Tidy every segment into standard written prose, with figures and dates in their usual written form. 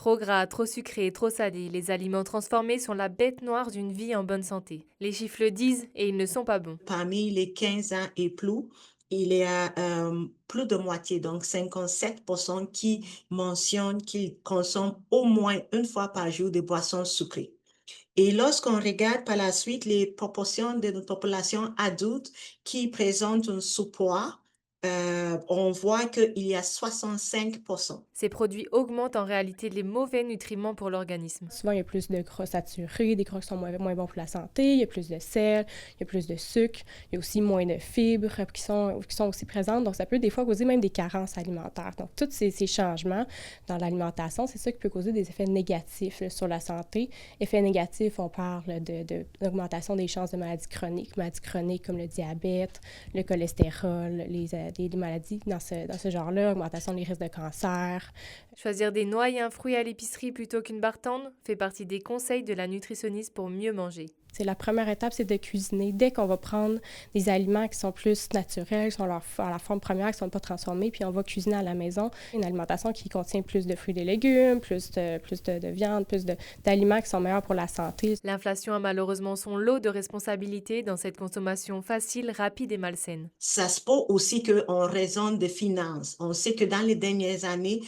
Trop gras, trop sucré, trop salé, les aliments transformés sont la bête noire d'une vie en bonne santé. Les chiffres le disent et ils ne sont pas bons. Parmi les 15 ans et plus, il y a plus de moitié, donc 57% qui mentionnent qu'ils consomment au moins une fois par jour des boissons sucrées. Et lorsqu'on regarde par la suite les proportions de notre population adulte qui présentent un sous-poids, on voit qu'il y a 65%. Ces produits augmentent en réalité les mauvais nutriments pour l'organisme. Souvent, il y a plus de gras saturés, des gras qui sont moins bons pour la santé, il y a plus de sel, il y a plus de sucre, il y a aussi moins de fibres qui sont aussi présentes. Donc, ça peut des fois causer même des carences alimentaires. Donc, tous ces changements dans l'alimentation, c'est ça qui peut causer des effets négatifs là, sur la santé. Effets négatifs, on parle d'augmentation des chances de maladies chroniques comme le diabète, le cholestérol, des maladies dans ce genre-là, augmentation des risques de cancer. Choisir des noix et un fruit à l'épicerie plutôt qu'une barre tendre fait partie des conseils de la nutritionniste pour mieux manger. C'est la première étape, c'est de cuisiner. Dès qu'on va prendre des aliments qui sont plus naturels, qui sont à la forme première, qui ne sont pas transformés, puis on va cuisiner à la maison une alimentation qui contient plus de fruits et légumes, plus de viande, d'aliments qui sont meilleurs pour la santé. L'inflation a malheureusement son lot de responsabilités dans cette consommation facile, rapide et malsaine. Ça se peut aussi qu'on raisonne de finances. On sait que dans les dernières années,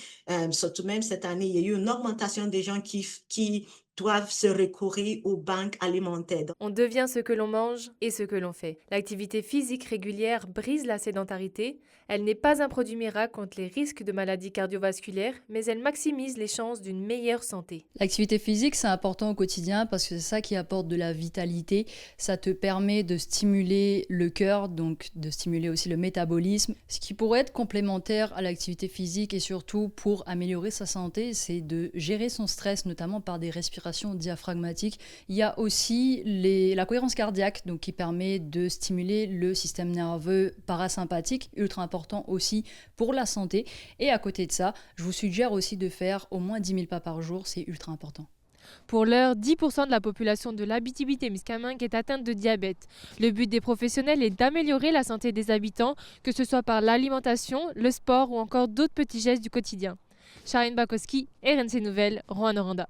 surtout même cette année, il y a eu une augmentation des gens qui doivent se recourir aux banques alimentaires. On devient ce que l'on mange et ce que l'on fait. L'activité physique régulière brise la sédentarité. Elle n'est pas un produit miracle contre les risques de maladies cardiovasculaires, mais elle maximise les chances d'une meilleure santé. L'activité physique, c'est important au quotidien parce que c'est ça qui apporte de la vitalité. Ça te permet de stimuler le cœur, donc de stimuler aussi le métabolisme. Ce qui pourrait être complémentaire à l'activité physique et surtout pour améliorer sa santé, c'est de gérer son stress, notamment par des respirations diaphragmatiques. Il y a aussi la cohérence cardiaque, donc qui permet de stimuler le système nerveux parasympathique, ultra important aussi pour la santé. Et à côté de ça, je vous suggère aussi de faire au moins 10 000 pas par jour, c'est ultra important. Pour l'heure, 10% de la population de l'Abitibi-Témiscamingue est atteinte de diabète. Le but des professionnels est d'améliorer la santé des habitants, que ce soit par l'alimentation, le sport ou encore d'autres petits gestes du quotidien. Charine Bakowski, RNC Nouvelles, Rouen-Noranda.